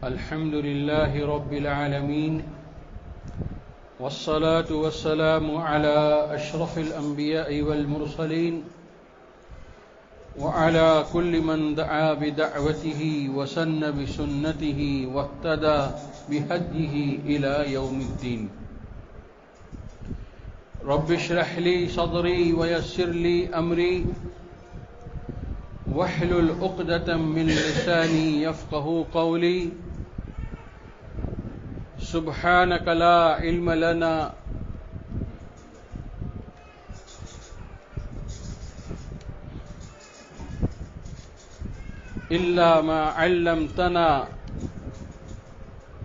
الحمد لله رب العالمين والصلاة والسلام على أشرف الأنبياء والمرسلين وعلى كل من دعا بدعوته وسن بسنته واهتدى بهديه إلى يوم الدين. رب اشرح لي صدري ويسر لي أمري واحلل عقدة من لساني يفقه قولي. سبحانك لا علم لنا إلا ما علمتنا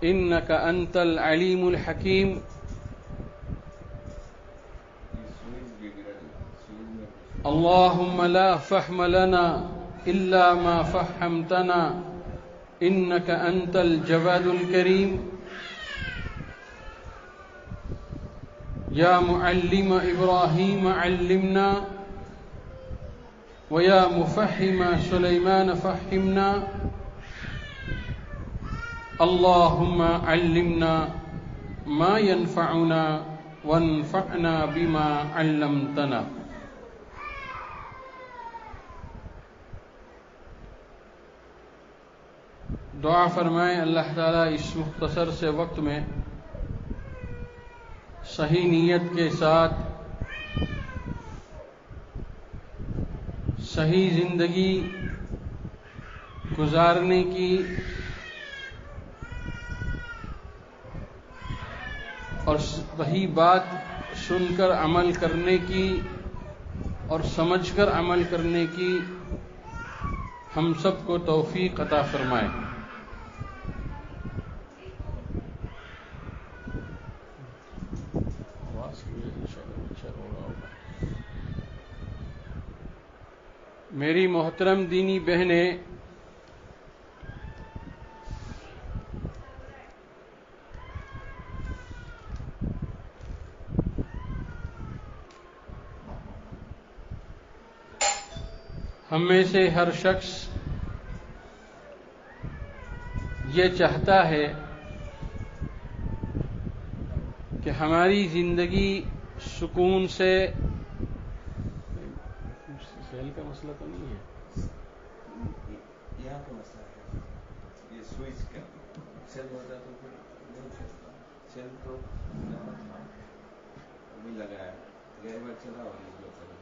إنك أنت العليم الحكيم. اللهم لا فهم لنا إلا ما فهمتنا إنك أنت الجواد الكريم. يا معلم إبراهيم علمنا ويا مفهم سليمان فهمنا. اللهم علمنا ما ينفعنا وانفعنا بما علمتنا. دعا فرمائیں اللہ تعالیٰ اس مختصر سے وقت میں صحیح نیت کے ساتھ صحیح زندگی گزارنے کی اور صحیح بات سن کر عمل کرنے کی اور سمجھ کر عمل کرنے کی ہم سب کو توفیق عطا فرمائے. میری محترم دینی بہنیں، ہم میں سے ہر شخص یہ چاہتا ہے کہ ہماری زندگی سکون سے، سیل کا مسئلہ تو نہیں ہے، یہاں کا مسئلہ ہے، یہ سوئچ کا سیل ہوتا تو پھر نہیں چلتا. سیل تو ابھی لگایا غیر بار چلا اور یہ چلا.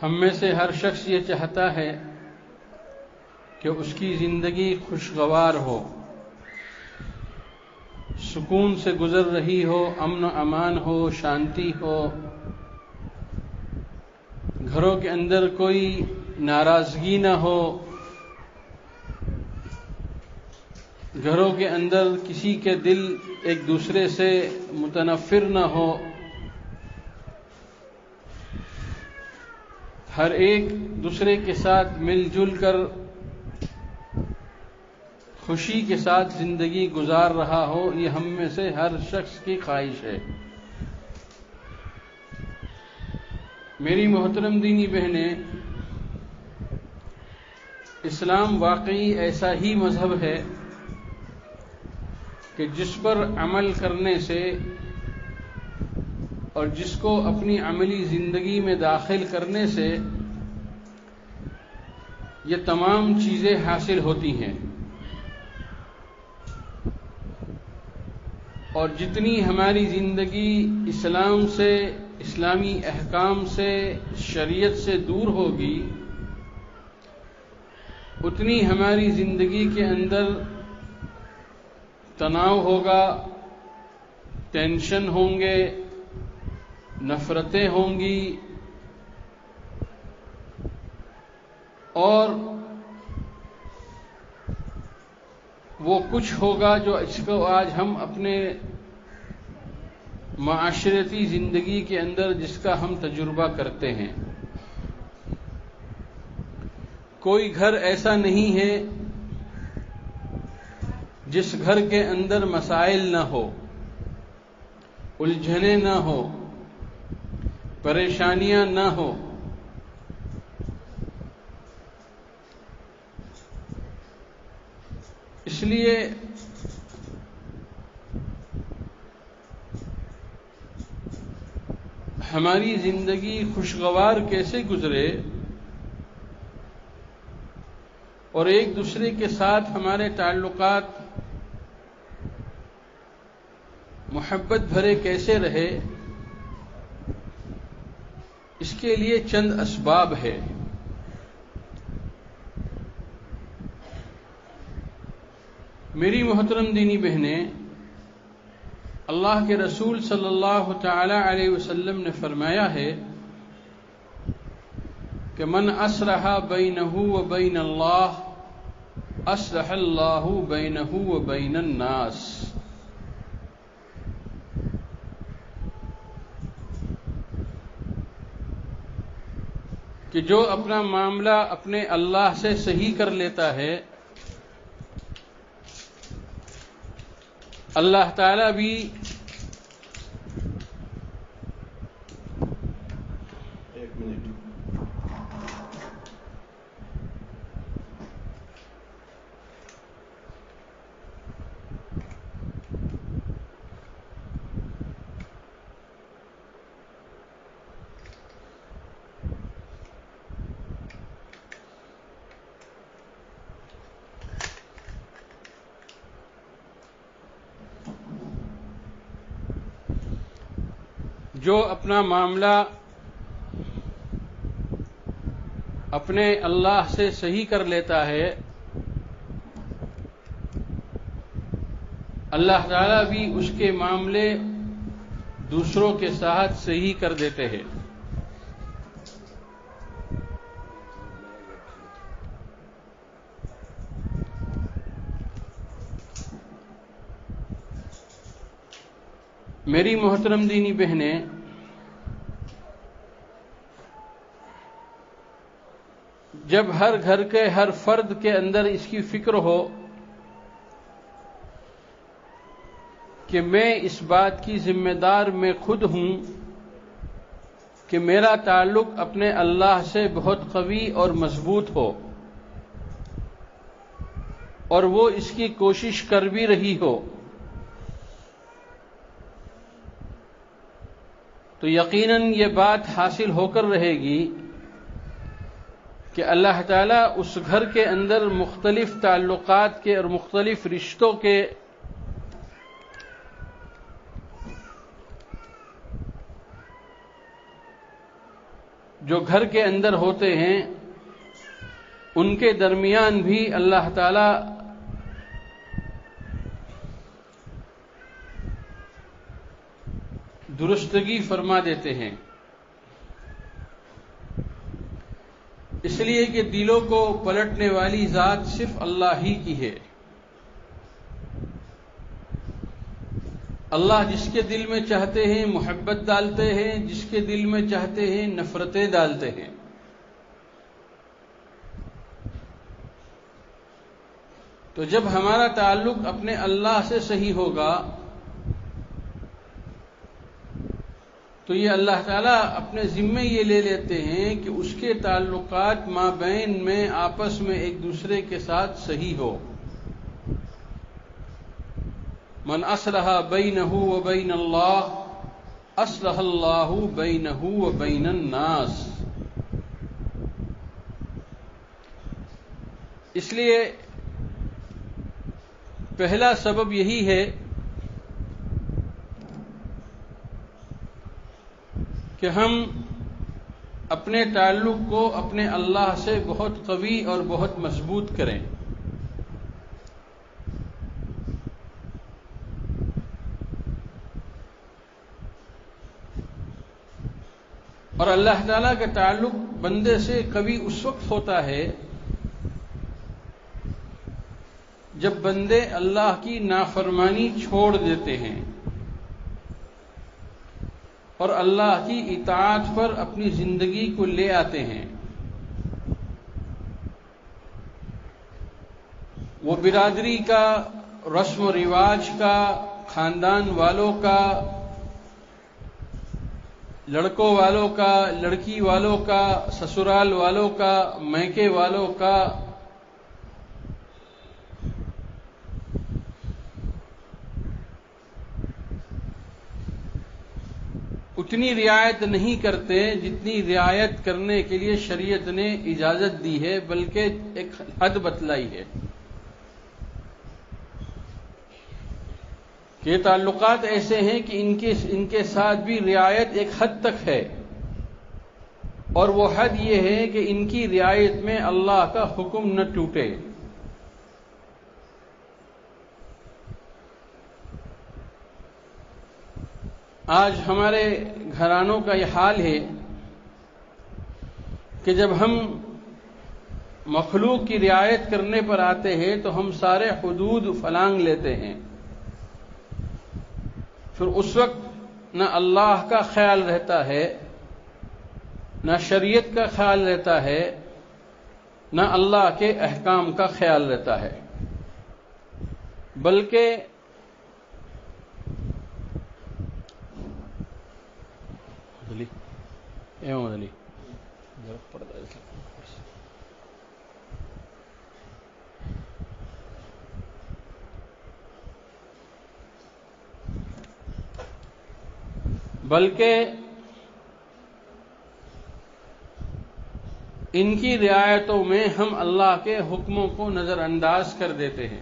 ہم میں سے ہر شخص یہ چاہتا ہے کہ اس کی زندگی خوشگوار ہو، سکون سے گزر رہی ہو، امن و امان ہو، شانتی ہو، گھروں کے اندر کوئی ناراضگی نہ ہو، گھروں کے اندر کسی کے دل ایک دوسرے سے متنفر نہ ہو، ہر ایک دوسرے کے ساتھ مل جل کر خوشی کے ساتھ زندگی گزار رہا ہو. یہ ہم میں سے ہر شخص کی خواہش ہے. میری محترم دینی بہنیں، اسلام واقعی ایسا ہی مذہب ہے کہ جس پر عمل کرنے سے اور جس کو اپنی عملی زندگی میں داخل کرنے سے یہ تمام چیزیں حاصل ہوتی ہیں. اور جتنی ہماری زندگی اسلام سے، اسلامی احکام سے، شریعت سے دور ہوگی، اتنی ہماری زندگی کے اندر تناؤ ہوگا، ٹینشن ہوں گے، نفرتیں ہوں گی، اور وہ کچھ ہوگا جو اس کو آج ہم اپنے معاشرتی زندگی کے اندر جس کا ہم تجربہ کرتے ہیں. کوئی گھر ایسا نہیں ہے جس گھر کے اندر مسائل نہ ہو، الجھنیں نہ ہو، پریشانیاں نہ ہو. اس لیے ہماری زندگی خوشگوار کیسے گزرے اور ایک دوسرے کے ساتھ ہمارے تعلقات محبت بھرے کیسے رہے، اس کے لیے چند اسباب ہے۔ میری محترم دینی بہنیں، اللہ کے رسول صلی اللہ تعالی علیہ وسلم نے فرمایا ہے کہ من اصلح بینہ و بین اللہ اصلح اللہ بینہ و بین الناس۔ کہ جو اپنا معاملہ اپنے اللہ سے صحیح کر لیتا ہے، اللہ تعالیٰ بھی جو اپنا معاملہ اپنے اللہ سے صحیح کر لیتا ہے، اللہ تعالیٰ بھی اس کے معاملے دوسروں کے ساتھ صحیح کر دیتے ہیں۔ میری محترم دینی بہنیں، جب ہر گھر کے ہر فرد کے اندر اس کی فکر ہو کہ میں اس بات کی ذمہ دار میں خود ہوں کہ میرا تعلق اپنے اللہ سے بہت قوی اور مضبوط ہو، اور وہ اس کی کوشش کر بھی رہی ہو، تو یقیناً یہ بات حاصل ہو کر رہے گی کہ اللہ تعالیٰ اس گھر کے اندر مختلف تعلقات کے اور مختلف رشتوں کے جو گھر کے اندر ہوتے ہیں، ان کے درمیان بھی اللہ تعالیٰ درستگی فرما دیتے ہیں، اس لیے کہ دلوں کو پلٹنے والی ذات صرف اللہ ہی کی ہے۔ اللہ جس کے دل میں چاہتے ہیں محبت ڈالتے ہیں، جس کے دل میں چاہتے ہیں نفرتیں ڈالتے ہیں۔ تو جب ہمارا تعلق اپنے اللہ سے صحیح ہوگا تو یہ اللہ تعالیٰ اپنے ذمے یہ لے لیتے ہیں کہ اس کے تعلقات مابین میں آپس میں ایک دوسرے کے ساتھ صحیح ہو۔ من اصلح بینہ و بین اللہ اصلح اللہ بینہ و بین الناس۔ اس لیے پہلا سبب یہی ہے کہ ہم اپنے تعلق کو اپنے اللہ سے بہت قوی اور بہت مضبوط کریں۔ اور اللہ تعالیٰ کا تعلق بندے سے قوی اس وقت ہوتا ہے جب بندے اللہ کی نافرمانی چھوڑ دیتے ہیں اور اللہ کی اطاعت پر اپنی زندگی کو لے آتے ہیں۔ وہ برادری کا، رسم و رواج کا، خاندان والوں کا، لڑکوں والوں کا، لڑکی والوں کا، سسرال والوں کا، میکے والوں کا، اتنی رعایت نہیں کرتے جتنی رعایت کرنے کے لیے شریعت نے اجازت دی ہے، بلکہ ایک حد بتلائی ہے کہ تعلقات ایسے ہیں کہ ان کے ساتھ بھی رعایت ایک حد تک ہے، اور وہ حد یہ ہے کہ ان کی رعایت میں اللہ کا حکم نہ ٹوٹے۔ آج ہمارے گھرانوں کا یہ حال ہے کہ جب ہم مخلوق کی رعایت کرنے پر آتے ہیں تو ہم سارے حدود فلانگ لیتے ہیں، پھر اس وقت نہ اللہ کا خیال رہتا ہے، نہ شریعت کا خیال رہتا ہے، نہ اللہ کے احکام کا خیال رہتا ہے، بلکہ ان کی رعایتوں میں ہم اللہ کے حکموں کو نظر انداز کر دیتے ہیں،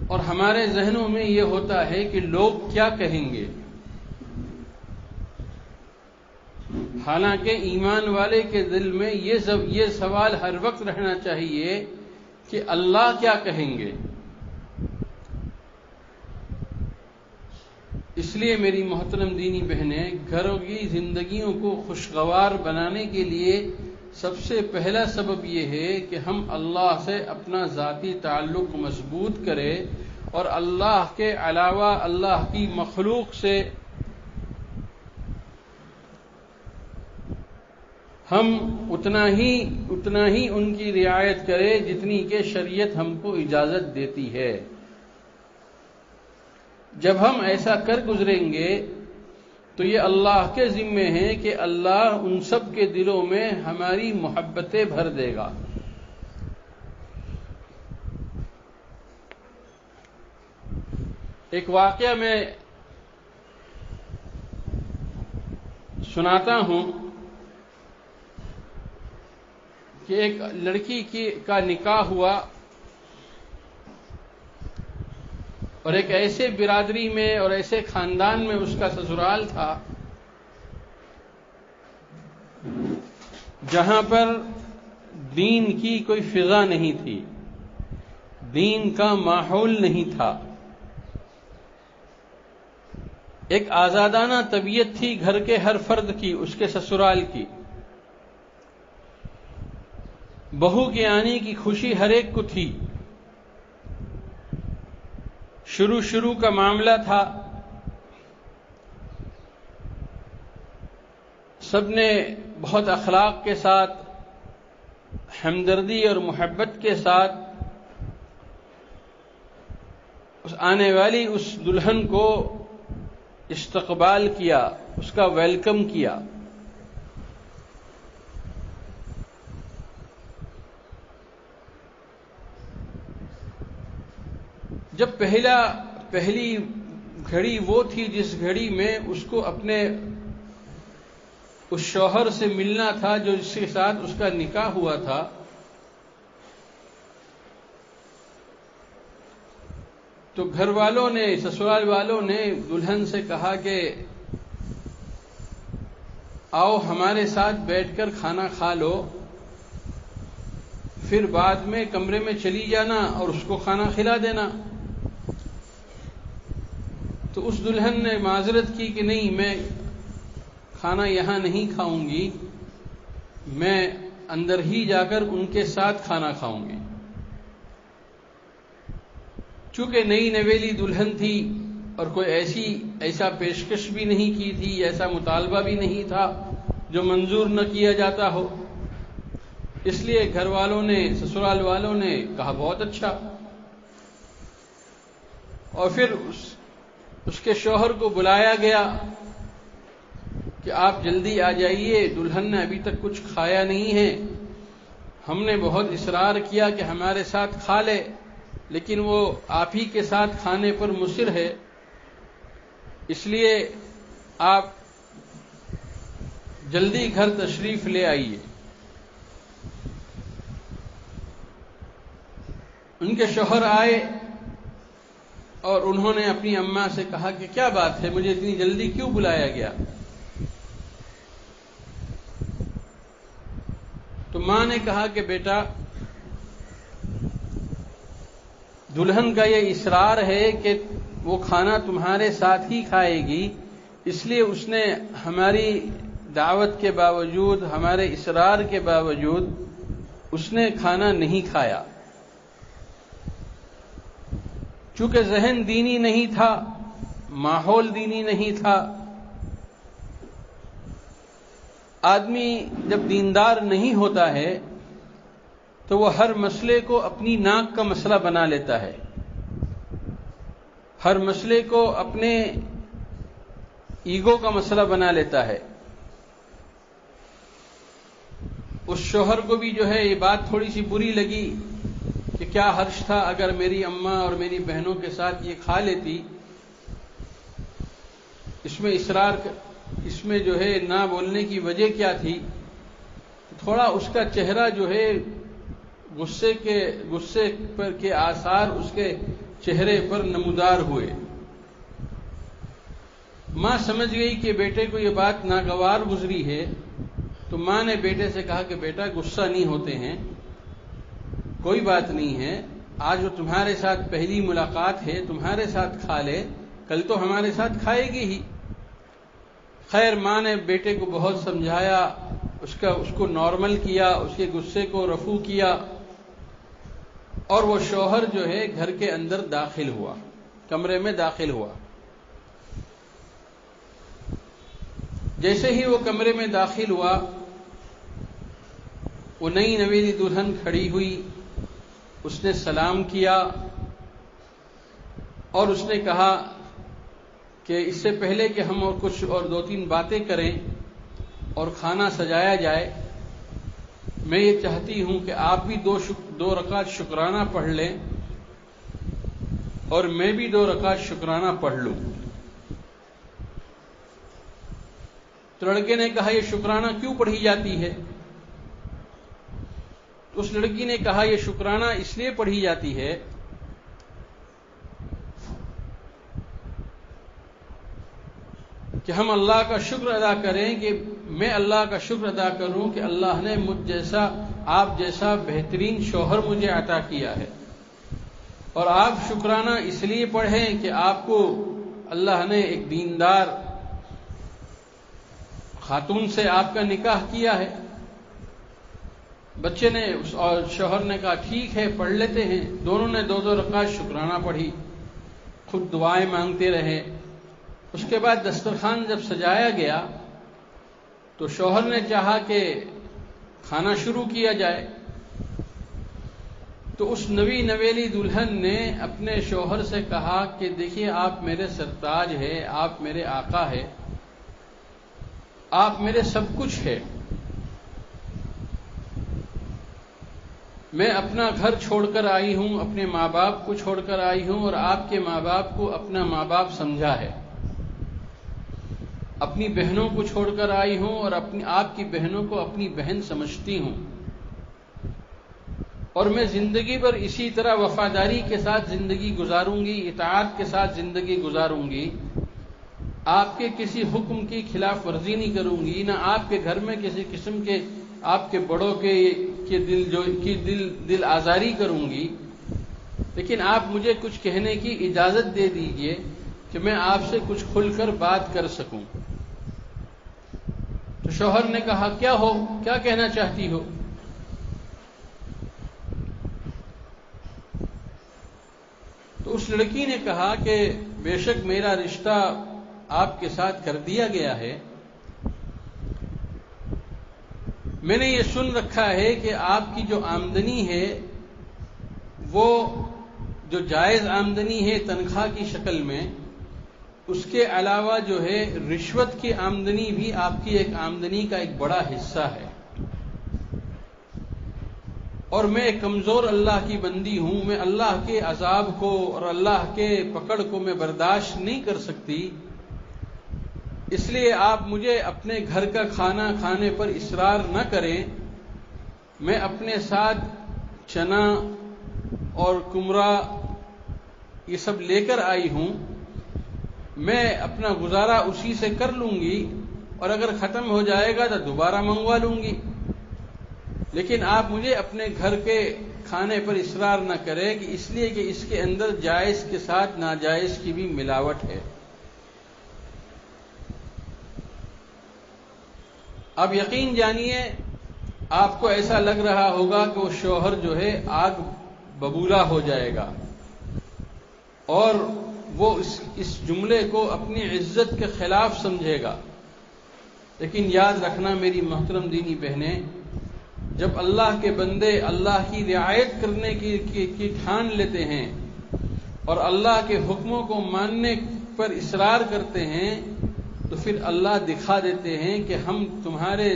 اور ہمارے ذہنوں میں یہ ہوتا ہے کہ لوگ کیا کہیں گے، حالانکہ ایمان والے کے دل میں یہ سوال ہر وقت رہنا چاہیے کہ اللہ کیا کہیں گے۔ اس لیے میری محترم دینی بہنیں، گھروں کی زندگیوں کو خوشگوار بنانے کے لیے سب سے پہلا سبب یہ ہے کہ ہم اللہ سے اپنا ذاتی تعلق مضبوط کریں، اور اللہ کے علاوہ اللہ کی مخلوق سے ہم اتنا ہی ان کی رعایت کریں جتنی کہ شریعت ہم کو اجازت دیتی ہے۔ جب ہم ایسا کر گزریں گے تو یہ اللہ کے ذمے ہے کہ اللہ ان سب کے دلوں میں ہماری محبتیں بھر دے گا۔ ایک واقعہ میں سناتا ہوں کہ ایک لڑکی کا نکاح ہوا، اور ایک ایسے برادری میں اور ایسے خاندان میں اس کا سسرال تھا جہاں پر دین کی کوئی فضا نہیں تھی، دین کا ماحول نہیں تھا، ایک آزادانہ طبیعت تھی گھر کے ہر فرد کی، اس کے سسرال کی، بہو کے آنے کی خوشی ہر ایک کو تھی۔ شروع کا معاملہ تھا، سب نے بہت اخلاق کے ساتھ، ہمدردی اور محبت کے ساتھ اس آنے والی اس دلہن کو استقبال کیا، اس کا ویلکم کیا۔ جب پہلی گھڑی وہ تھی جس گھڑی میں اس کو اپنے اس شوہر سے ملنا تھا جو جس کے ساتھ اس کا نکاح ہوا تھا، تو گھر والوں نے، سسرال والوں نے دلہن سے کہا کہ آؤ ہمارے ساتھ بیٹھ کر کھانا کھا لو، پھر بعد میں کمرے میں چلی جانا اور اس کو کھانا کھلا دینا۔ تو اس دلہن نے معذرت کی کہ نہیں، میں کھانا یہاں نہیں کھاؤں گی، میں اندر ہی جا کر ان کے ساتھ کھانا کھاؤں گی۔ چونکہ نئی نویلی دلہن تھی اور کوئی ایسا پیشکش بھی نہیں کی تھی، ایسا مطالبہ بھی نہیں تھا جو منظور نہ کیا جاتا ہو، اس لیے گھر والوں نے، سسرال والوں نے کہا بہت اچھا، اور پھر اس کے شوہر کو بلایا گیا کہ آپ جلدی آ جائیے، دلہن نے ابھی تک کچھ کھایا نہیں ہے، ہم نے بہت اصرار کیا کہ ہمارے ساتھ کھا لے، لیکن وہ آپ ہی کے ساتھ کھانے پر مصر ہے۔ اس لیے آپ جلدی گھر تشریف لے آئیے۔ ان کے شوہر آئے اور انہوں نے اپنی اماں سے کہا کہ کیا بات ہے، مجھے اتنی جلدی کیوں بلایا گیا؟ تو ماں نے کہا کہ بیٹا، دلہن کا یہ اصرار ہے کہ وہ کھانا تمہارے ساتھ ہی کھائے گی، اس لیے اس نے ہماری دعوت کے باوجود، ہمارے اصرار کے باوجود اس نے کھانا نہیں کھایا۔ چونکہ ذہن دینی نہیں تھا، ماحول دینی نہیں تھا۔ آدمی جب دیندار نہیں ہوتا ہے تو وہ ہر مسئلے کو اپنی ناک کا مسئلہ بنا لیتا ہے، ہر مسئلے کو اپنے ایگو کا مسئلہ بنا لیتا ہے۔ اس شوہر کو بھی جو ہے یہ بات تھوڑی سی بری لگی کہ کیا حرج تھا اگر میری اماں اور میری بہنوں کے ساتھ یہ کھا لیتی، اس میں اصرار، اس میں جو ہے نہ بولنے کی وجہ کیا تھی؟ تھوڑا اس کا چہرہ جو ہے غصے پر کے آثار اس کے چہرے پر نمودار ہوئے۔ ماں سمجھ گئی کہ بیٹے کو یہ بات ناگوار گزری ہے، تو ماں نے بیٹے سے کہا کہ بیٹا غصہ نہیں ہوتے ہیں، کوئی بات نہیں ہے، آج وہ تمہارے ساتھ پہلی ملاقات ہے، تمہارے ساتھ کھا لے، کل تو ہمارے ساتھ کھائے گی ہی۔ خیر ماں نے بیٹے کو بہت سمجھایا، اس کو نارمل کیا، اس کے غصے کو رفع کیا، اور وہ شوہر جو ہے گھر کے اندر داخل ہوا، کمرے میں داخل ہوا۔ جیسے ہی وہ کمرے میں داخل ہوا، وہ نئی نویلی دلہن کھڑی ہوئی، اس نے سلام کیا اور اس نے کہا کہ اس سے پہلے کہ ہم اور کچھ اور دو تین باتیں کریں اور کھانا سجایا جائے، میں یہ چاہتی ہوں کہ آپ بھی دو رکعت شکرانہ پڑھ لیں اور میں بھی 2 رکعت شکرانہ پڑھ لوں۔ تو لڑکے نے کہا یہ شکرانہ کیوں پڑھی جاتی ہے؟ تو اس لڑکی نے کہا یہ شکرانہ اس لیے پڑھی جاتی ہے کہ ہم اللہ کا شکر ادا کریں، کہ میں اللہ کا شکر ادا کروں کہ اللہ نے مجھ جیسا، آپ جیسا بہترین شوہر مجھے عطا کیا ہے، اور آپ شکرانہ اس لیے پڑھیں کہ آپ کو اللہ نے ایک دیندار خاتون سے آپ کا نکاح کیا ہے۔ بچے نے اور شوہر نے کہا ٹھیک ہے پڑھ لیتے ہیں۔ دونوں نے 2 رکعت شکرانہ پڑھی، خود دعائیں مانگتے رہے۔ اس کے بعد دسترخوان جب سجایا گیا تو شوہر نے چاہا کہ کھانا شروع کیا جائے، تو اس نویلی دلہن نے اپنے شوہر سے کہا کہ دیکھیے آپ میرے سرتاج ہے، آپ میرے آقا ہے، آپ میرے سب کچھ ہے، میں اپنا گھر چھوڑ کر آئی ہوں، اپنے ماں باپ کو چھوڑ کر آئی ہوں، اور آپ کے ماں باپ کو اپنا ماں باپ سمجھا ہے، اپنی بہنوں کو چھوڑ کر آئی ہوں اور آپ کی بہنوں کو اپنی بہن سمجھتی ہوں، اور میں زندگی بھر اسی طرح وفاداری کے ساتھ زندگی گزاروں گی، اطاعت کے ساتھ زندگی گزاروں گی، آپ کے کسی حکم کی خلاف ورزی نہیں کروں گی، نہ آپ کے گھر میں کسی قسم کے آپ کے بڑوں کے دل آزاری کروں گی، لیکن آپ مجھے کچھ کہنے کی اجازت دے دیجئے کہ میں آپ سے کچھ کھل کر بات کر سکوں۔ تو شوہر نے کہا کیا کہنا چاہتی ہو؟ تو اس لڑکی نے کہا کہ بے شک میرا رشتہ آپ کے ساتھ کر دیا گیا ہے، میں نے یہ سن رکھا ہے کہ آپ کی جو آمدنی ہے وہ جو جائز آمدنی ہے تنخواہ کی شکل میں، اس کے علاوہ جو ہے رشوت کی آمدنی بھی آپ کی ایک آمدنی کا ایک بڑا حصہ ہے، اور میں ایک کمزور اللہ کی بندی ہوں، میں اللہ کے عذاب کو اور اللہ کے پکڑ کو میں برداشت نہیں کر سکتی، اس لیے آپ مجھے اپنے گھر کا کھانا کھانے پر اصرار نہ کریں. میں اپنے ساتھ چنا اور کمرہ یہ سب لے کر آئی ہوں. میں اپنا گزارا اسی سے کر لوں گی، اور اگر ختم ہو جائے گا تو دوبارہ منگوا لوں گی. لیکن آپ مجھے اپنے گھر کے کھانے پر اصرار نہ کریں کہ اس لیے کہ اس کے اندر جائز کے ساتھ ناجائز کی بھی ملاوٹ ہے. اب یقین جانیے آپ کو ایسا لگ رہا ہوگا کہ وہ شوہر جو ہے آگ ببولا ہو جائے گا اور وہ اس جملے کو اپنی عزت کے خلاف سمجھے گا. لیکن یاد رکھنا میری محترم دینی بہنیں، جب اللہ کے بندے اللہ کی رعایت کرنے کی ٹھان لیتے ہیں اور اللہ کے حکموں کو ماننے پر اصرار کرتے ہیں تو پھر اللہ دکھا دیتے ہیں کہ ہم تمہارے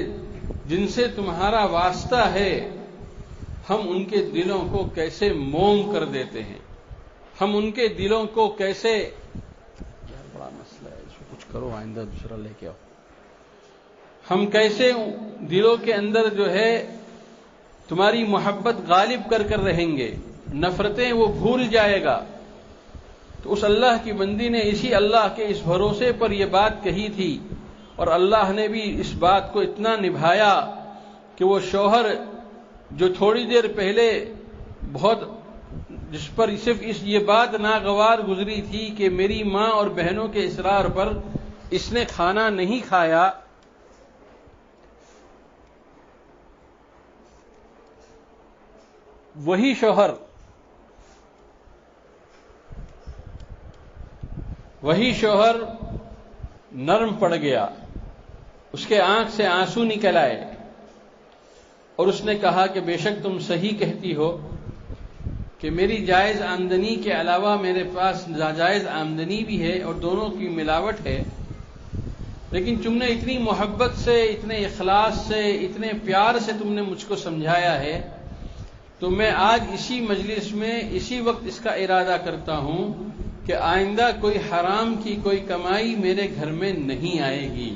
جن سے تمہارا واسطہ ہے ہم ان کے دلوں کو کیسے موم کر دیتے ہیں، ہم ان کے دلوں کو کیسے، یار بڑا مسئلہ ہے اس کو کچھ کرو، آئندہ دوسرا لے کے آؤ، ہم کیسے دلوں کے اندر جو ہے تمہاری محبت غالب کر رہیں گے، نفرتیں وہ بھول جائے گا. تو اس اللہ کی بندی نے اسی اللہ کے اس بھروسے پر یہ بات کہی تھی، اور اللہ نے بھی اس بات کو اتنا نبھایا کہ وہ شوہر جو تھوڑی دیر پہلے جس پر صرف یہ بات ناگوار گزری تھی کہ میری ماں اور بہنوں کے اصرار پر اس نے کھانا نہیں کھایا، وہی شوہر نرم پڑ گیا، اس کے آنکھ سے آنسو نکل آئے اور اس نے کہا کہ بے شک تم صحیح کہتی ہو کہ میری جائز آمدنی کے علاوہ میرے پاس ناجائز آمدنی بھی ہے اور دونوں کی ملاوٹ ہے، لیکن تم نے اتنی محبت سے، اتنے اخلاص سے، اتنے پیار سے تم نے مجھ کو سمجھایا ہے، تو میں آج اسی مجلس میں اسی وقت اس کا ارادہ کرتا ہوں کہ آئندہ کوئی حرام کی کوئی کمائی میرے گھر میں نہیں آئے گی.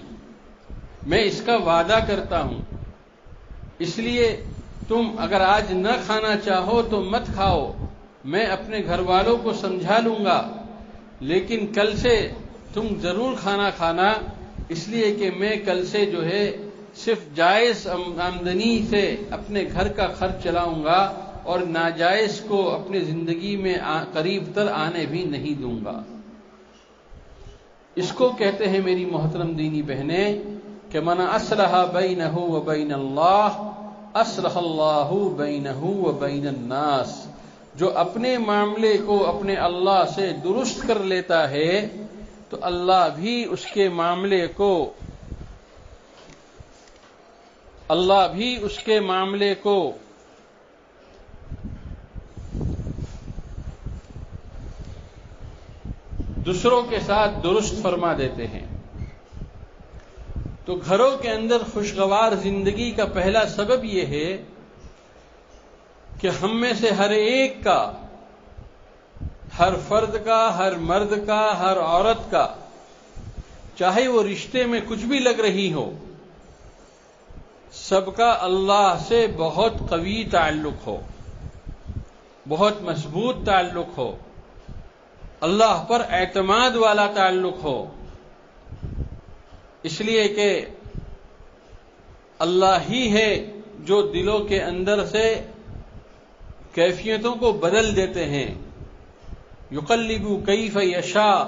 میں اس کا وعدہ کرتا ہوں. اس لیے تم اگر آج نہ کھانا چاہو تو مت کھاؤ، میں اپنے گھر والوں کو سمجھا لوں گا، لیکن کل سے تم ضرور کھانا، اس لیے کہ میں کل سے جو ہے صرف جائز آمدنی سے اپنے گھر کا خرچ چلاؤں گا اور ناجائز کو اپنی زندگی میں قریب تر آنے بھی نہیں دوں گا. اس کو کہتے ہیں میری محترم دینی بہنیں کہ من اصلح بینہ و بین اللہ اصلح اللہ بینہ و بین الناس. جو اپنے معاملے کو اپنے اللہ سے درست کر لیتا ہے تو اللہ بھی اس کے معاملے کو دوسروں کے ساتھ درست فرما دیتے ہیں. تو گھروں کے اندر خوشگوار زندگی کا پہلا سبب یہ ہے کہ ہم میں سے ہر ایک کا، ہر فرد کا، ہر مرد کا، ہر عورت کا، چاہے وہ رشتے میں کچھ بھی لگ رہی ہو، سب کا اللہ سے بہت قوی تعلق ہو، بہت مضبوط تعلق ہو، اللہ پر اعتماد والا تعلق ہو. اس لیے کہ اللہ ہی ہے جو دلوں کے اندر سے کیفیتوں کو بدل دیتے ہیں. یقلب کیف یشاء،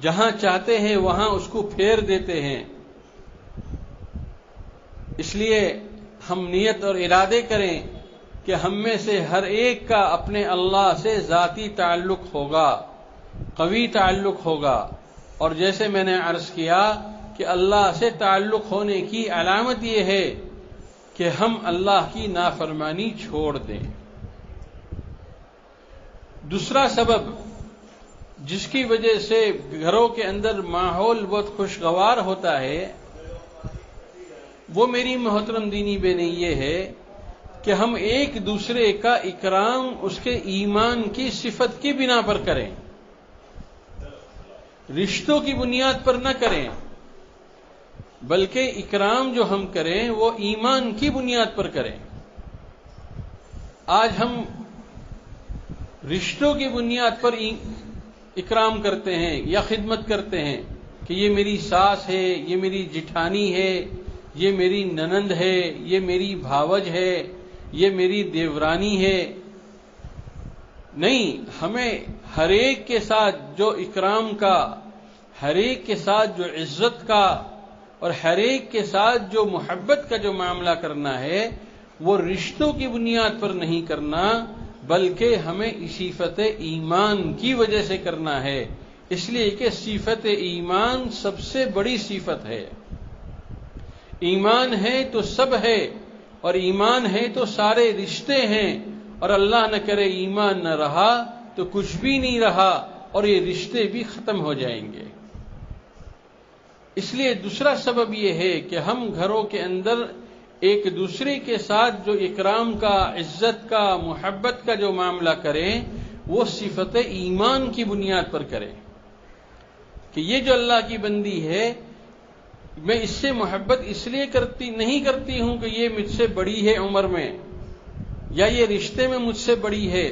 جہاں چاہتے ہیں وہاں اس کو پھیر دیتے ہیں. اس لیے ہم نیت اور ارادے کریں کہ ہم میں سے ہر ایک کا اپنے اللہ سے ذاتی تعلق ہوگا، قوی تعلق ہوگا. اور جیسے میں نے عرض کیا کہ اللہ سے تعلق ہونے کی علامت یہ ہے کہ ہم اللہ کی نافرمانی چھوڑ دیں. دوسرا سبب جس کی وجہ سے گھروں کے اندر ماحول بہت خوشگوار ہوتا ہے وہ میری محترم دینی بہنیں یہ ہے کہ ہم ایک دوسرے کا اکرام اس کے ایمان کی صفت کی بنا پر کریں، رشتوں کی بنیاد پر نہ کریں. بلکہ اکرام جو ہم کریں وہ ایمان کی بنیاد پر کریں۔ آج ہم رشتوں کی بنیاد پر اکرام کرتے ہیں یا خدمت کرتے ہیں کہ یہ میری ساس ہے، یہ میری جٹھانی ہے، یہ میری ننند ہے، یہ میری بھاوج ہے، یہ میری دیورانی ہے۔ نہیں، ہمیں ہر ایک کے ساتھ جو اکرام کا، ہر ایک کے ساتھ جو عزت کا اور ہر ایک کے ساتھ جو محبت کا جو معاملہ کرنا ہے وہ رشتوں کی بنیاد پر نہیں کرنا، بلکہ ہمیں صفت ایمان کی وجہ سے کرنا ہے، اس لیے کہ صفت ایمان سب سے بڑی صفت ہے۔ ایمان ہے تو سب ہے، اور ایمان ہے تو سارے رشتے ہیں، اور اللہ نہ کرے ایمان نہ رہا تو کچھ بھی نہیں رہا، اور یہ رشتے بھی ختم ہو جائیں گے۔ اس لیے دوسرا سبب یہ ہے کہ ہم گھروں کے اندر ایک دوسرے کے ساتھ جو اکرام کا، عزت کا، محبت کا جو معاملہ کریں وہ صفت ایمان کی بنیاد پر کریں کہ یہ جو اللہ کی بندی ہے میں اس سے محبت اس لیے نہیں کرتی ہوں کہ یہ مجھ سے بڑی ہے عمر میں یا یہ رشتے میں مجھ سے بڑی ہے،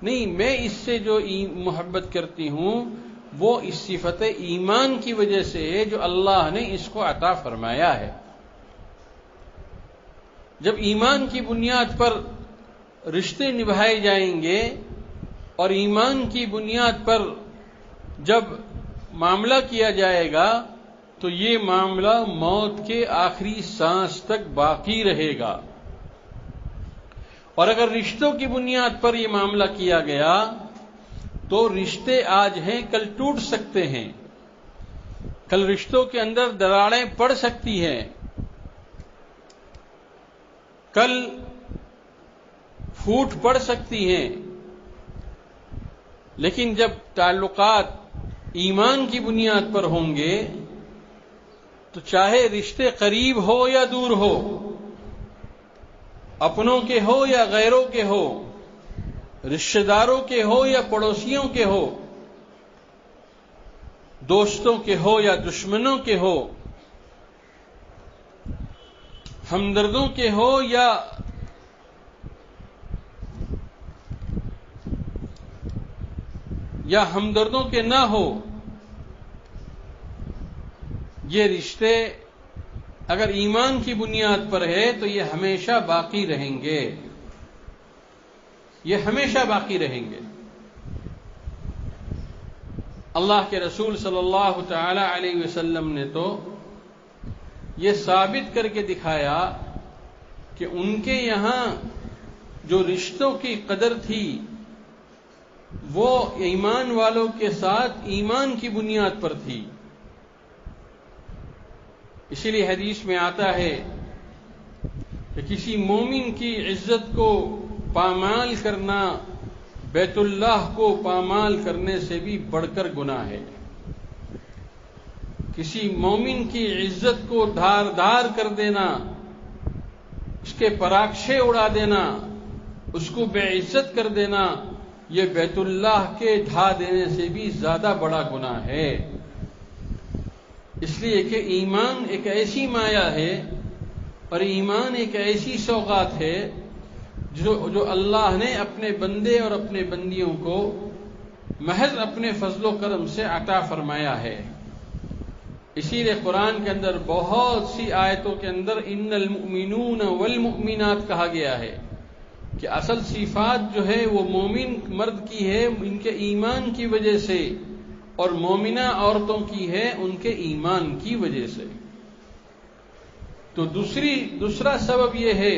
نہیں، میں اس سے جو محبت کرتی ہوں وہ اس صفت ایمان کی وجہ سے جو اللہ نے اس کو عطا فرمایا ہے۔ جب ایمان کی بنیاد پر رشتے نبھائے جائیں گے اور ایمان کی بنیاد پر جب معاملہ کیا جائے گا تو یہ معاملہ موت کے آخری سانس تک باقی رہے گا، اور اگر رشتوں کی بنیاد پر یہ معاملہ کیا گیا تو رشتے آج ہیں کل ٹوٹ سکتے ہیں، کل رشتوں کے اندر دراڑیں پڑ سکتی ہیں، کل پھوٹ پڑ سکتی ہیں، لیکن جب تعلقات ایمان کی بنیاد پر ہوں گے تو چاہے رشتے قریب ہو یا دور ہو، اپنوں کے ہو یا غیروں کے ہو، رشتہ داروں کے ہو یا پڑوسیوں کے ہو، دوستوں کے ہو یا دشمنوں کے ہو، ہمدردوں کے ہو یا ہمدردوں کے نہ ہو، یہ رشتے اگر ایمان کی بنیاد پر ہے تو یہ ہمیشہ باقی رہیں گے، یہ ہمیشہ باقی رہیں گے۔ اللہ کے رسول صلی اللہ تعالی علیہ وسلم نے تو یہ ثابت کر کے دکھایا کہ ان کے یہاں جو رشتوں کی قدر تھی وہ ایمان والوں کے ساتھ ایمان کی بنیاد پر تھی۔ اسی لیے حدیث میں آتا ہے کہ کسی مومن کی عزت کو پامال کرنا بیت اللہ کو پامال کرنے سے بھی بڑھ کر گناہ ہے۔ کسی مومن کی عزت کو دھار دھار کر دینا، اس کے پراکشے اڑا دینا، اس کو بے عزت کر دینا، یہ بیت اللہ کے ڈھا دینے سے بھی زیادہ بڑا گناہ ہے۔ اس لیے کہ ایمان ایک ایسی مایا ہے اور ایمان ایک ایسی سوغات ہے جو اللہ نے اپنے بندے اور اپنے بندیوں کو محض اپنے فضل و کرم سے عطا فرمایا ہے۔ اسی لیے قرآن کے اندر بہت سی آیتوں کے اندر ان المؤمنون والمؤمنات کہا گیا ہے کہ اصل صفات جو ہے وہ مومن مرد کی ہے ان کے ایمان کی وجہ سے، اور مومنہ عورتوں کی ہے ان کے ایمان کی وجہ سے۔ تو دوسرا سبب یہ ہے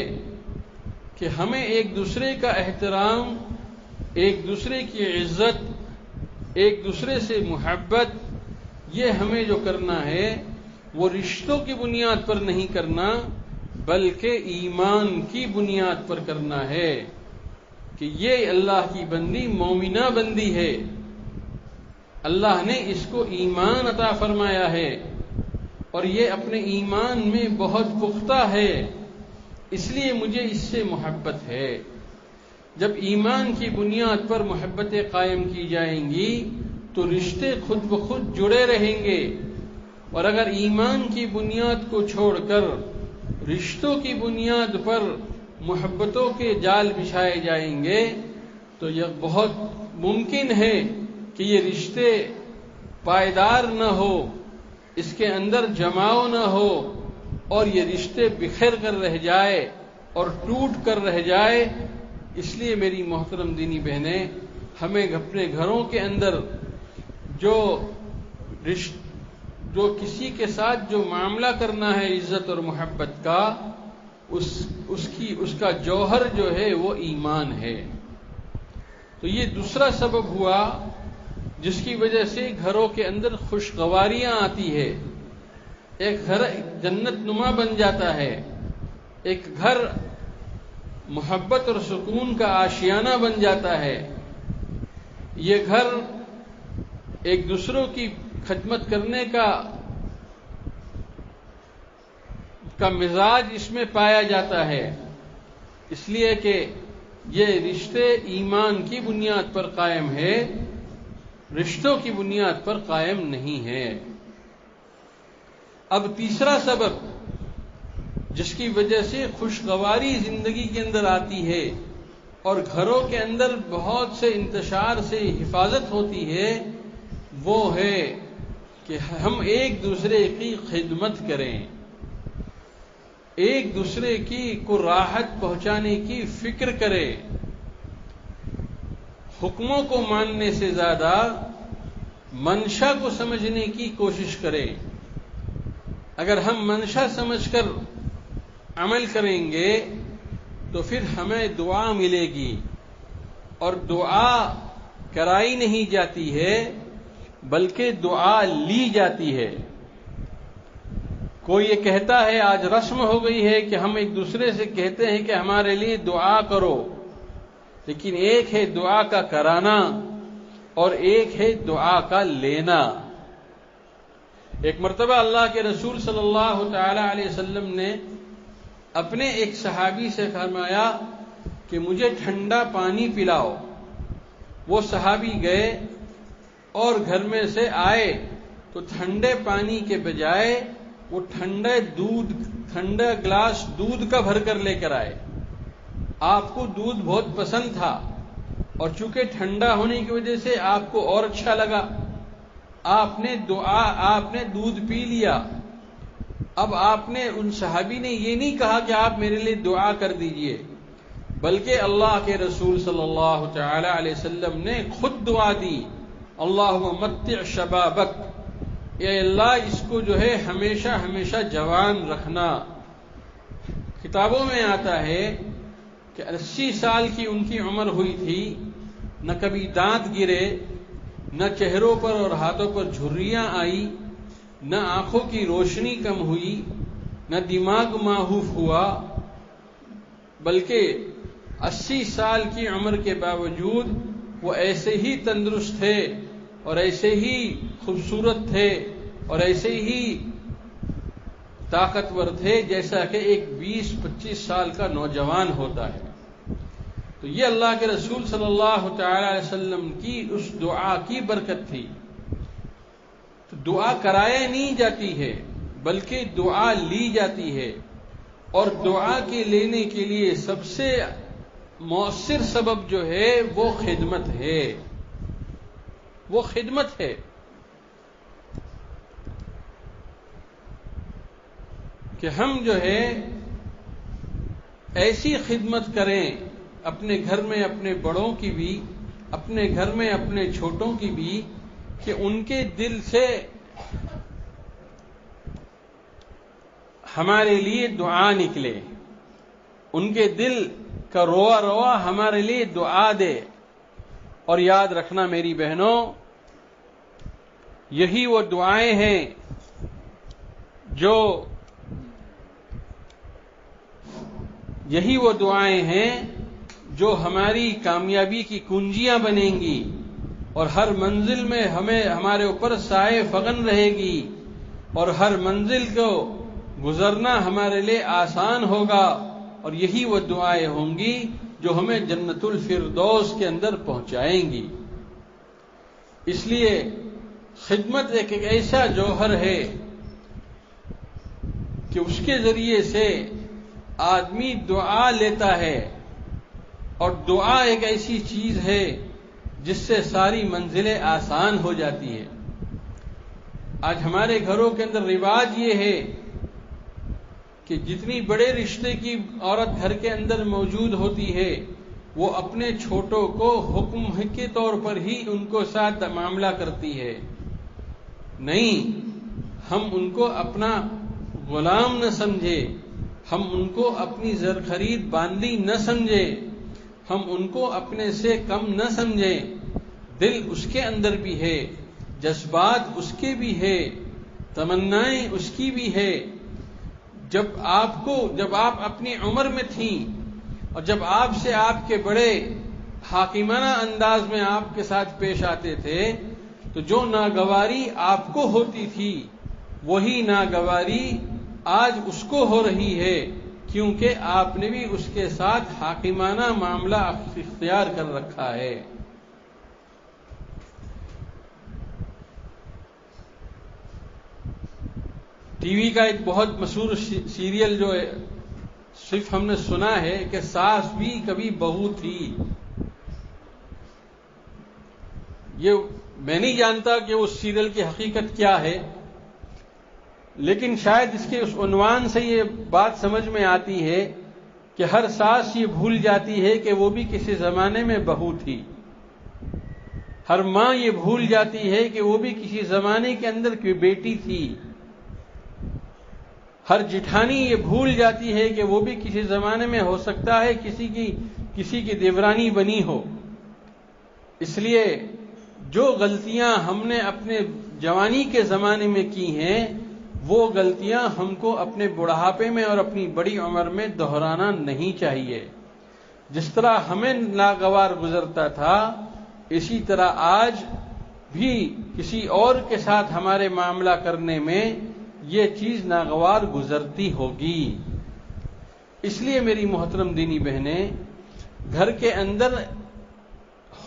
کہ ہمیں ایک دوسرے کا احترام، ایک دوسرے کی عزت، ایک دوسرے سے محبت، یہ ہمیں جو کرنا ہے وہ رشتوں کی بنیاد پر نہیں کرنا بلکہ ایمان کی بنیاد پر کرنا ہے کہ یہ اللہ کی بندی مومنہ بندی ہے، اللہ نے اس کو ایمان عطا فرمایا ہے اور یہ اپنے ایمان میں بہت پختہ ہے، اس لیے مجھے اس سے محبت ہے۔ جب ایمان کی بنیاد پر محبتیں قائم کی جائیں گی تو رشتے خود بخود جڑے رہیں گے، اور اگر ایمان کی بنیاد کو چھوڑ کر رشتوں کی بنیاد پر محبتوں کے جال بچھائے جائیں گے تو یہ بہت ممکن ہے کہ یہ رشتے پائیدار نہ ہو، اس کے اندر جماؤ نہ ہو، اور یہ رشتے بکھر کر رہ جائے اور ٹوٹ کر رہ جائے۔ اس لیے میری محترم دینی بہنیں، ہمیں اپنے گھروں کے اندر جو کسی کے ساتھ جو معاملہ کرنا ہے عزت اور محبت کا، اس کا جوہر جو ہے وہ ایمان ہے۔ تو یہ دوسرا سبب ہوا جس کی وجہ سے گھروں کے اندر خوشگواریاں آتی ہے، ایک گھر جنت نما بن جاتا ہے، ایک گھر محبت اور سکون کا آشیانہ بن جاتا ہے، یہ گھر ایک دوسروں کی خدمت کرنے کا مزاج اس میں پایا جاتا ہے، اس لیے کہ یہ رشتے ایمان کی بنیاد پر قائم ہے، رشتوں کی بنیاد پر قائم نہیں ہے۔ اب تیسرا سبب جس کی وجہ سے خوشگواری زندگی کے اندر آتی ہے اور گھروں کے اندر بہت سے انتشار سے حفاظت ہوتی ہے، وہ ہے کہ ہم ایک دوسرے کی خدمت کریں، ایک دوسرے کو راحت پہنچانے کی فکر کریں، حکموں کو ماننے سے زیادہ منشا کو سمجھنے کی کوشش کریں۔ اگر ہم منشا سمجھ کر عمل کریں گے تو پھر ہمیں دعا ملے گی، اور دعا کرائی نہیں جاتی ہے بلکہ دعا لی جاتی ہے۔ کوئی یہ کہتا ہے، آج رسم ہو گئی ہے کہ ہم ایک دوسرے سے کہتے ہیں کہ ہمارے لیے دعا کرو، لیکن ایک ہے دعا کا کرانا اور ایک ہے دعا کا لینا۔ ایک مرتبہ اللہ کے رسول صلی اللہ تعالی علیہ وسلم نے اپنے ایک صحابی سے فرمایا کہ مجھے ٹھنڈا پانی پلاؤ۔ وہ صحابی گئے اور گھر میں سے آئے تو ٹھنڈے پانی کے بجائے وہ ٹھنڈا گلاس دودھ کا بھر کر لے کر آئے۔ آپ کو دودھ بہت پسند تھا اور چونکہ ٹھنڈا ہونے کی وجہ سے آپ کو اور اچھا لگا، آپ نے دودھ پی لیا۔ اب آپ نے ان صحابی نے یہ نہیں کہا کہ آپ میرے لیے دعا کر دیجئے، بلکہ اللہ کے رسول صلی اللہ تعالی علیہ وسلم نے خود دعا دی، اللہم متع شبابک، اے اللہ اس کو جو ہے ہمیشہ ہمیشہ جوان رکھنا۔ کتابوں میں آتا ہے کہ 80 سال کی ان کی عمر ہوئی تھی، نہ کبھی دانت گرے، نہ چہروں پر اور ہاتھوں پر جھریاں آئی، نہ آنکھوں کی روشنی کم ہوئی، نہ دماغ معوف ہوا، بلکہ 80 سال کی عمر کے باوجود وہ ایسے ہی تندرست تھے اور ایسے ہی خوبصورت تھے اور ایسے ہی طاقتور تھے جیسا کہ ایک 20-25 سال کا نوجوان ہوتا ہے۔ تو یہ اللہ کے رسول صلی اللہ تعالی علیہ وسلم کی اس دعا کی برکت تھی۔ تو دعا کرائی نہیں جاتی ہے بلکہ دعا لی جاتی ہے، اور دعا کے لینے کے لیے سب سے مؤثر سبب جو ہے وہ خدمت ہے، وہ خدمت ہے کہ ہم جو ہے ایسی خدمت کریں اپنے گھر میں اپنے بڑوں کی بھی، اپنے گھر میں اپنے چھوٹوں کی بھی، کہ ان کے دل سے ہمارے لیے دعا نکلے، ان کے دل کا روا روا ہمارے لیے دعا دے۔ اور یاد رکھنا میری بہنوں، یہی وہ دعائیں ہیں جو ہماری کامیابی کی کنجیاں بنیں گی، اور ہر منزل میں ہمارے اوپر سائے فغن رہے گی، اور ہر منزل کو گزرنا ہمارے لیے آسان ہوگا، اور یہی وہ دعائیں ہوں گی جو ہمیں جنت الفردوس کے اندر پہنچائیں گی۔ اس لیے خدمت ایک ایسا جوہر ہے کہ اس کے ذریعے سے آدمی دعا لیتا ہے، اور دعا ایک ایسی چیز ہے جس سے ساری منزلیں آسان ہو جاتی ہے۔ آج ہمارے گھروں کے اندر رواج یہ ہے کہ جتنی بڑے رشتے کی عورت گھر کے اندر موجود ہوتی ہے، وہ اپنے چھوٹوں کو حکم کے طور پر ہی ان کو ساتھ معاملہ کرتی ہے۔ نہیں، ہم ان کو اپنا غلام نہ سمجھے، ہم ان کو اپنی زرخرید باندی نہ سمجھے، ہم ان کو اپنے سے کم نہ سمجھیں۔ دل اس کے اندر بھی ہے، جذبات اس کے بھی ہے، تمنائیں اس کی بھی ہے۔ جب آپ اپنی عمر میں تھیں اور جب آپ سے آپ کے بڑے حاکمانہ انداز میں آپ کے ساتھ پیش آتے تھے، تو جو ناگواری آپ کو ہوتی تھی وہی ناگواری آج اس کو ہو رہی ہے، کیونکہ آپ نے بھی اس کے ساتھ حاکمانہ معاملہ اختیار کر رکھا ہے۔ ٹی وی کا ایک بہت مشہور سیریل جو ہے، صرف ہم نے سنا ہے کہ ساس بھی کبھی بہو تھی۔ یہ میں نہیں جانتا کہ اس سیریل کی حقیقت کیا ہے، لیکن شاید اس کے اس عنوان سے یہ بات سمجھ میں آتی ہے کہ ہر ساس یہ بھول جاتی ہے کہ وہ بھی کسی زمانے میں بہو تھی، ہر ماں یہ بھول جاتی ہے کہ وہ بھی کسی زمانے کے اندر کی بیٹی تھی، ہر جٹھانی یہ بھول جاتی ہے کہ وہ بھی کسی زمانے میں ہو سکتا ہے کسی کی دیورانی بنی ہو۔ اس لیے جو غلطیاں ہم نے اپنے جوانی کے زمانے میں کی ہیں، وہ غلطیاں ہم کو اپنے بڑھاپے میں اور اپنی بڑی عمر میں دہرانا نہیں چاہیے۔ جس طرح ہمیں ناگوار گزرتا تھا، اسی طرح آج بھی کسی اور کے ساتھ ہمارے معاملہ کرنے میں یہ چیز ناگوار گزرتی ہوگی۔ اس لیے میری محترم دینی بہنیں، گھر کے اندر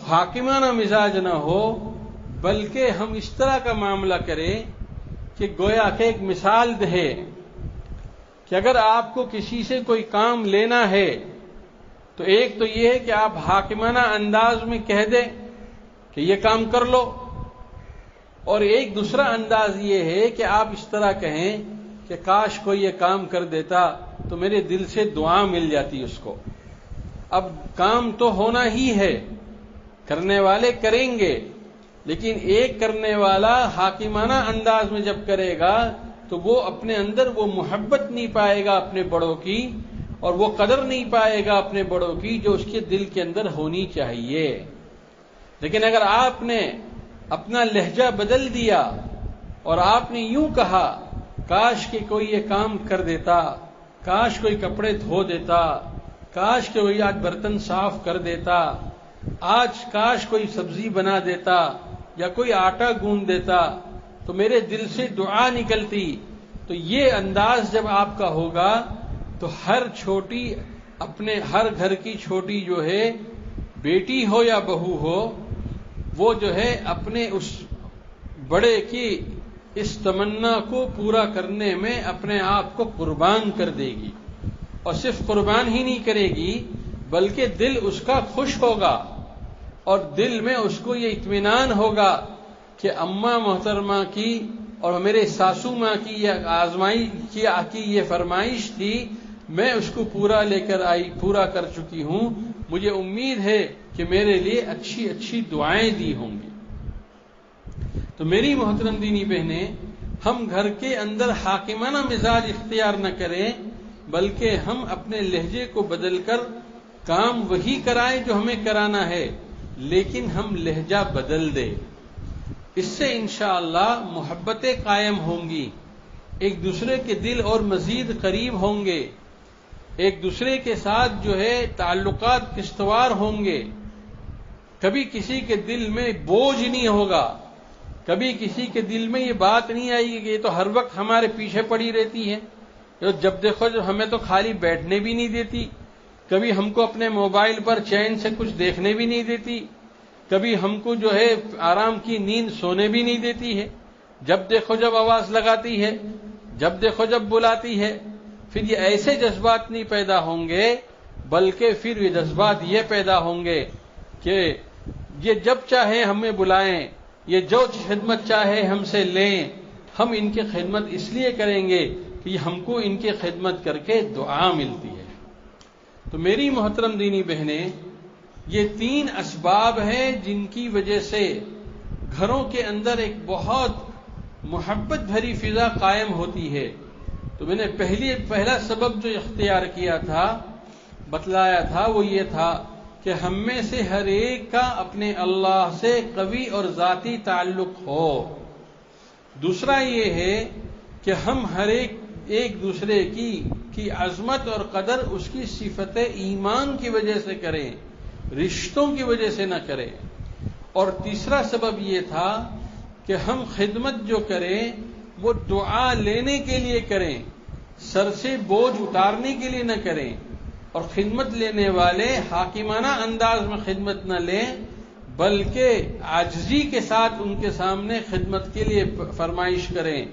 حاکمانہ مزاج نہ ہو، بلکہ ہم اس طرح کا معاملہ کریں کہ گویا کہ ایک مثال دے کہ اگر آپ کو کسی سے کوئی کام لینا ہے تو ایک تو یہ ہے کہ آپ حاکمانہ انداز میں کہہ دیں کہ یہ کام کر لو، اور ایک دوسرا انداز یہ ہے کہ آپ اس طرح کہیں کہ کاش کوئی یہ کام کر دیتا تو میرے دل سے دعا مل جاتی اس کو۔ اب کام تو ہونا ہی ہے، کرنے والے کریں گے، لیکن ایک کرنے والا حاکمانہ انداز میں جب کرے گا تو وہ اپنے اندر وہ محبت نہیں پائے گا اپنے بڑوں کی، اور وہ قدر نہیں پائے گا اپنے بڑوں کی جو اس کے دل کے اندر ہونی چاہیے۔ لیکن اگر آپ نے اپنا لہجہ بدل دیا اور آپ نے یوں کہا کاش کہ کوئی یہ کام کر دیتا، کاش کوئی کپڑے دھو دیتا، کاش کہ کوئی آج برتن صاف کر دیتا، آج کاش کوئی سبزی بنا دیتا یا کوئی آٹا گوندھ دیتا تو میرے دل سے دعا نکلتی، تو یہ انداز جب آپ کا ہوگا تو ہر گھر کی چھوٹی جو ہے بیٹی ہو یا بہو ہو، وہ جو ہے اپنے اس بڑے کی اس تمنا کو پورا کرنے میں اپنے آپ کو قربان کر دے گی، اور صرف قربان ہی نہیں کرے گی بلکہ دل اس کا خوش ہوگا، اور دل میں اس کو یہ اطمینان ہوگا کہ اماں محترمہ کی اور میرے ساسو ماں کی یہ فرمائش تھی، میں اس کو پورا کر چکی ہوں، مجھے امید ہے کہ میرے لیے اچھی اچھی دعائیں دی ہوں گی۔ تو میری محترم دینی بہنیں، ہم گھر کے اندر حاکمانہ مزاج اختیار نہ کریں، بلکہ ہم اپنے لہجے کو بدل کر کام وہی کرائیں جو ہمیں کرانا ہے، لیکن ہم لہجہ بدل دیں۔ اس سے انشاءاللہ محبتیں قائم ہوں گی، ایک دوسرے کے دل اور مزید قریب ہوں گے، ایک دوسرے کے ساتھ جو ہے تعلقات استوار ہوں گے، کبھی کسی کے دل میں بوجھ نہیں ہوگا، کبھی کسی کے دل میں یہ بات نہیں آئے گی کہ یہ تو ہر وقت ہمارے پیچھے پڑی رہتی ہے، جب دیکھو ہمیں تو خالی بیٹھنے بھی نہیں دیتی، کبھی ہم کو اپنے موبائل پر چین سے کچھ دیکھنے بھی نہیں دیتی، کبھی ہم کو جو ہے آرام کی نیند سونے بھی نہیں دیتی ہے، جب دیکھو جب آواز لگاتی ہے۔ جب دیکھو جب بلاتی ہے. پھر یہ ایسے جذبات نہیں پیدا ہوں گے، بلکہ پھر یہ جذبات یہ پیدا ہوں گے کہ یہ جب چاہے ہمیں بلائیں، یہ جو خدمت چاہے ہم سے لیں، ہم ان کی خدمت اس لیے کریں گے کہ ہم کو ان کی خدمت کر کے دعا ملتی ہے. تو میری محترم دینی بہنیں، یہ 3 اسباب ہیں جن کی وجہ سے گھروں کے اندر ایک بہت محبت بھری فضا قائم ہوتی ہے. تو میں نے پہلا سبب جو اختیار کیا تھا، بتلایا تھا، وہ یہ تھا کہ ہم میں سے ہر ایک کا اپنے اللہ سے قوی اور ذاتی تعلق ہو. دوسرا یہ ہے کہ ہم ہر ایک دوسرے کی عظمت اور قدر اس کی صفت ایمان کی وجہ سے کریں، رشتوں کی وجہ سے نہ کریں. اور تیسرا سبب یہ تھا کہ ہم خدمت جو کریں وہ دعا لینے کے لیے کریں، سر سے بوجھ اتارنے کے لیے نہ کریں. اور خدمت لینے والے حاکمانہ انداز میں خدمت نہ لیں، بلکہ عاجزی کے ساتھ ان کے سامنے خدمت کے لیے فرمائش کریں.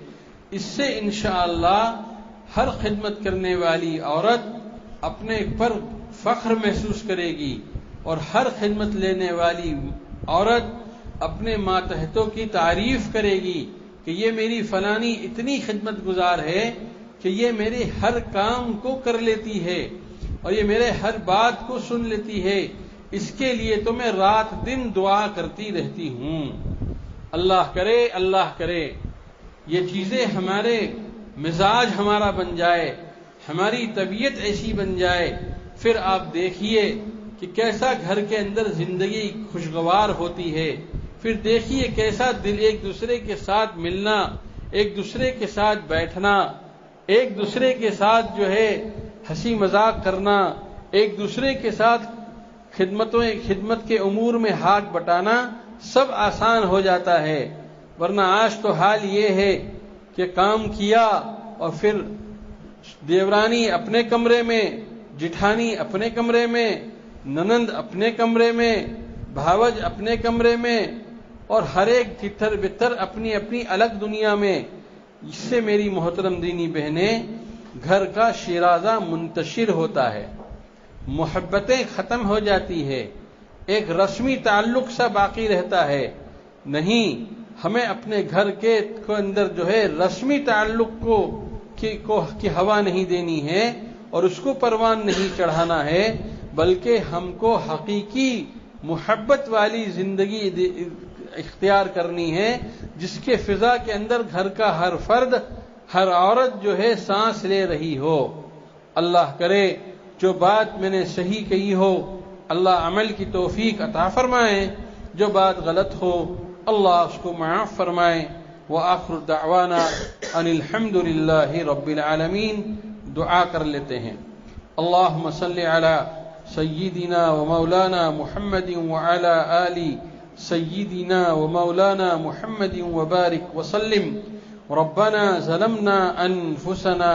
اس سے انشاءاللہ ہر خدمت کرنے والی عورت اپنے پر فخر محسوس کرے گی، اور ہر خدمت لینے والی عورت اپنے ماتحتوں کی تعریف کرے گی کہ یہ میری فلانی اتنی خدمت گزار ہے کہ یہ میرے ہر کام کو کر لیتی ہے اور یہ میرے ہر بات کو سن لیتی ہے، اس کے لیے تو میں رات دن دعا کرتی رہتی ہوں. اللہ کرے یہ چیزیں ہمارے مزاج ہمارا بن جائے، ہماری طبیعت ایسی بن جائے. پھر آپ دیکھیے کہ کیسا گھر کے اندر زندگی خوشگوار ہوتی ہے. پھر دیکھیے کیسا دل ایک دوسرے کے ساتھ ملنا، ایک دوسرے کے ساتھ بیٹھنا، ایک دوسرے کے ساتھ جو ہے ہنسی مذاق کرنا، ایک دوسرے کے ساتھ خدمت کے امور میں ہاتھ بٹانا سب آسان ہو جاتا ہے. ورنہ آج تو حال یہ ہے کہ کام کیا اور پھر دیورانی اپنے کمرے میں، جٹھانی اپنے کمرے میں، ننند اپنے کمرے میں، بھاوج اپنے کمرے میں، اور ہر ایک تتر بتر اپنی اپنی الگ دنیا میں. اس سے میری محترم دینی بہنیں گھر کا شیرازہ منتشر ہوتا ہے، محبتیں ختم ہو جاتی ہے، ایک رسمی تعلق سا باقی رہتا ہے. نہیں، ہمیں اپنے گھر کے اندر جو ہے رسمی تعلق کی ہوا نہیں دینی ہے اور اس کو پروان نہیں چڑھانا ہے، بلکہ ہم کو حقیقی محبت والی زندگی اختیار کرنی ہے، جس کے فضا کے اندر گھر کا ہر فرد، ہر عورت جو ہے سانس لے رہی ہو. اللہ کرے جو بات میں نے صحیح کہی ہو اللہ عمل کی توفیق عطا فرمائے، جو بات غلط ہو اللہ اس کو معاف فرمائے. وآخر دعوانا ان الحمد للہ رب العالمین. دعا کر لیتے ہیں. اللہم صلی علی سیدنا و مولانا محمد وعلی آل سیدنا و مولانا محمد وبارک وسلم. ربنا ظلمنا انفسنا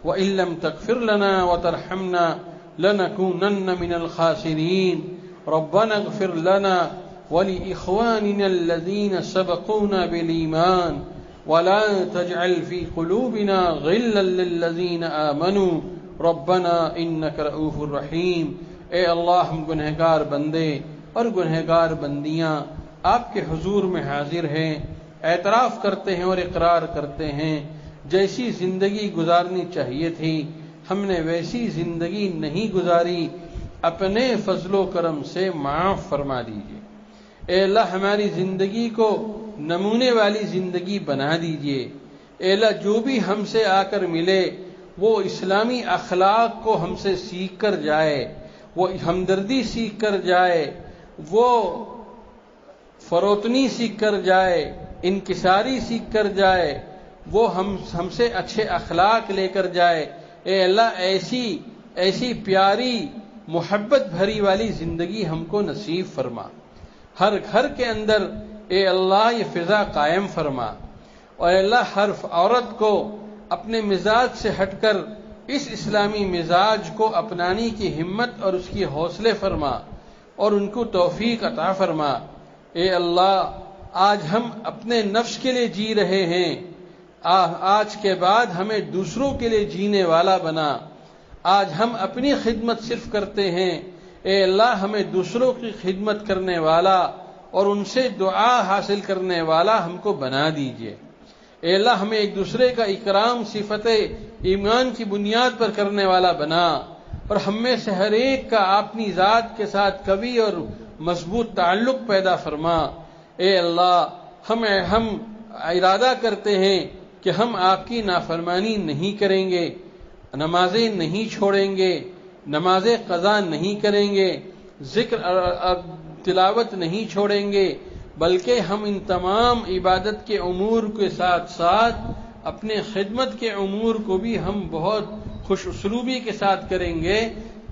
وإن لم تغفر لنا وترحمنا لنكونن من الخاسرين. ربنا اغفر لنا ولإخواننا الذين سبقونا بالإيمان ولا تجعل في قلوبنا غلا للذين آمنوا ربنا إنك رؤوف رحيم. اے اللہ، ہم گنہگار بندے اور گنہگار بندیاں آپ کے حضور میں حاضر ہیں، اعتراف کرتے ہیں اور اقرار کرتے ہیں جیسی زندگی گزارنی چاہیے تھی ہم نے ویسی زندگی نہیں گزاری، اپنے فضل و کرم سے معاف فرما دیجیے. اے اللہ، ہماری زندگی کو نمونے والی زندگی بنا دیجیے. اے اللہ، جو بھی ہم سے آ کر ملے وہ اسلامی اخلاق کو ہم سے سیکھ کر جائے، وہ ہمدردی سیکھ کر جائے، وہ فروتنی سیکھ کر جائے، انکساری سیکھ کر جائے، وہ ہم سے اچھے اخلاق لے کر جائے. اے اللہ، ایسی پیاری محبت بھری والی زندگی ہم کو نصیب فرما. ہر گھر کے اندر اے اللہ یہ فضا قائم فرما، اور اے اللہ ہر عورت کو اپنے مزاج سے ہٹ کر اس اسلامی مزاج کو اپنانے کی ہمت اور اس کی حوصلے فرما اور ان کو توفیق عطا فرما. اے اللہ، آج ہم اپنے نفس کے لیے جی رہے ہیں، آج کے بعد ہمیں دوسروں کے لیے جینے والا بنا. آج ہم اپنی خدمت صرف کرتے ہیں. اے اللہ ہمیں دوسروں کی خدمت کرنے والا اور ان سے دعا حاصل کرنے والا ہم کو بنا دیجئے. اے اللہ ہمیں ایک دوسرے کا اکرام صفت ایمان کی بنیاد پر کرنے والا بنا، اور ہم میں سے ہر ایک کا اپنی ذات کے ساتھ قوی اور مضبوط تعلق پیدا فرما. اے اللہ ہم ارادہ کرتے ہیں کہ ہم آپ کی نافرمانی نہیں کریں گے، نمازیں نہیں چھوڑیں گے، نمازیں قضا نہیں کریں گے، ذکر تلاوت نہیں چھوڑیں گے، بلکہ ہم ان تمام عبادت کے امور کے ساتھ ساتھ اپنے خدمت کے امور کو بھی ہم بہت خوش اسلوبی کے ساتھ کریں گے،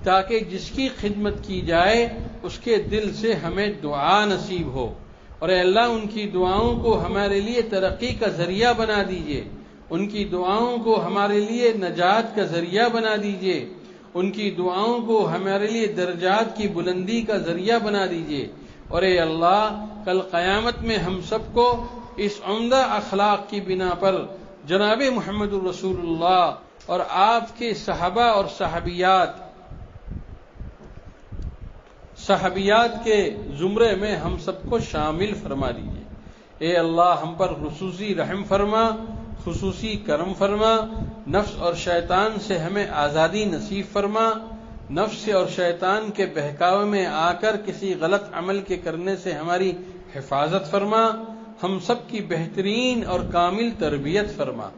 تاکہ جس کی خدمت کی جائے اس کے دل سے ہمیں دعا نصیب ہو. اور اے اللہ ان کی دعاؤں کو ہمارے لیے ترقی کا ذریعہ بنا دیجئے، ان کی دعاؤں کو ہمارے لیے نجات کا ذریعہ بنا دیجئے، ان کی دعاؤں کو ہمارے لیے درجات کی بلندی کا ذریعہ بنا دیجئے. اور اے اللہ کل قیامت میں ہم سب کو اس عمدہ اخلاق کی بنا پر جناب محمد الرسول اللہ اور آپ کے صحابہ اور صحابیات کے زمرے میں ہم سب کو شامل فرما دیجئے. اے اللہ ہم پر خصوصی رحم فرما، خصوصی کرم فرما، نفس اور شیطان سے ہمیں آزادی نصیب فرما، نفس اور شیطان کے بہکاوے میں آ کر کسی غلط عمل کے کرنے سے ہماری حفاظت فرما، ہم سب کی بہترین اور کامل تربیت فرما.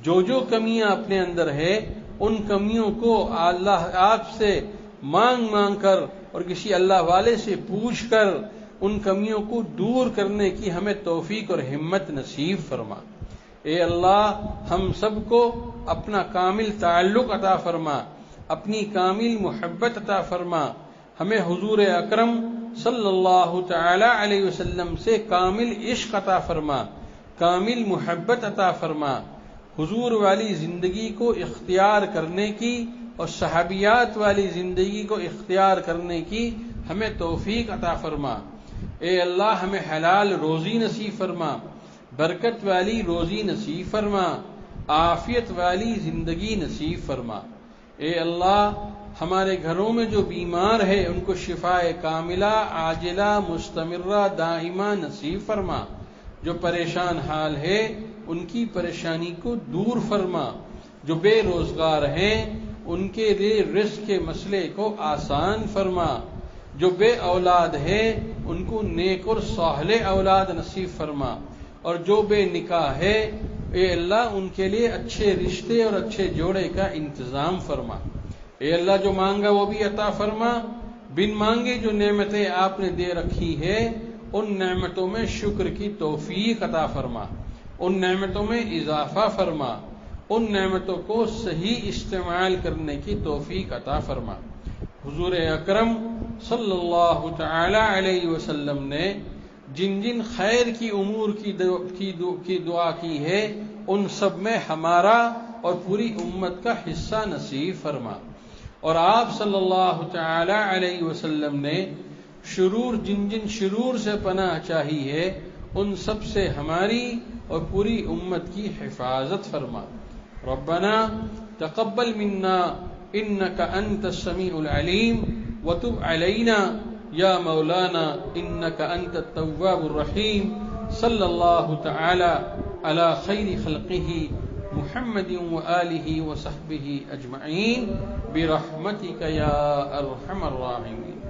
جو کمیاں اپنے اندر ہے ان کمیوں کو اللہ آپ سے مانگ کر اور کسی اللہ والے سے پوچھ کر ان کمیوں کو دور کرنے کی ہمیں توفیق اور ہمت نصیب فرما. اے اللہ ہم سب کو اپنا کامل تعلق عطا فرما، اپنی کامل محبت عطا فرما، ہمیں حضور اکرم صلی اللہ تعالی علیہ وسلم سے کامل عشق عطا فرما، کامل محبت عطا فرما، حضور والی زندگی کو اختیار کرنے کی اور صحابیات والی زندگی کو اختیار کرنے کی ہمیں توفیق عطا فرما. اے اللہ ہمیں حلال روزی نصیب فرما، برکت والی روزی نصیب فرما، عافیت والی زندگی نصیب فرما. اے اللہ ہمارے گھروں میں جو بیمار ہے ان کو شفاء کاملہ عاجلہ مستمرہ دائمہ نصیب فرما، جو پریشان حال ہے ان کی پریشانی کو دور فرما، جو بے روزگار ہیں ان کے لیے رزق کے مسئلے کو آسان فرما، جو بے اولاد ہے ان کو نیک اور صالح اولاد نصیب فرما، اور جو بے نکاح ہے اے اللہ ان کے لیے اچھے رشتے اور اچھے جوڑے کا انتظام فرما. اے اللہ جو مانگا وہ بھی عطا فرما، بن مانگے جو نعمتیں آپ نے دے رکھی ہے ان نعمتوں میں شکر کی توفیق عطا فرما، ان نعمتوں میں اضافہ فرما، ان نعمتوں کو صحیح استعمال کرنے کی توفیق عطا فرما. حضور اکرم صلی اللہ تعالی علیہ وسلم نے جن خیر کی امور کی دعا کی ہے ان سب میں ہمارا اور پوری امت کا حصہ نصیب فرما. اور آپ صلی اللہ تعالی علیہ وسلم نے جن شرور سے پناہ چاہی ہے ان سب سے ہماری اور پوری امت کی حفاظت فرما. ربنا تقبل منا انك انت السميع العليم وتب علينا يا مولانا انك انت التواب الرحيم. صلى الله تعالى على خير خلقه محمد وآله وصحبه أجمعين برحمتك يا أرحم الراحمين.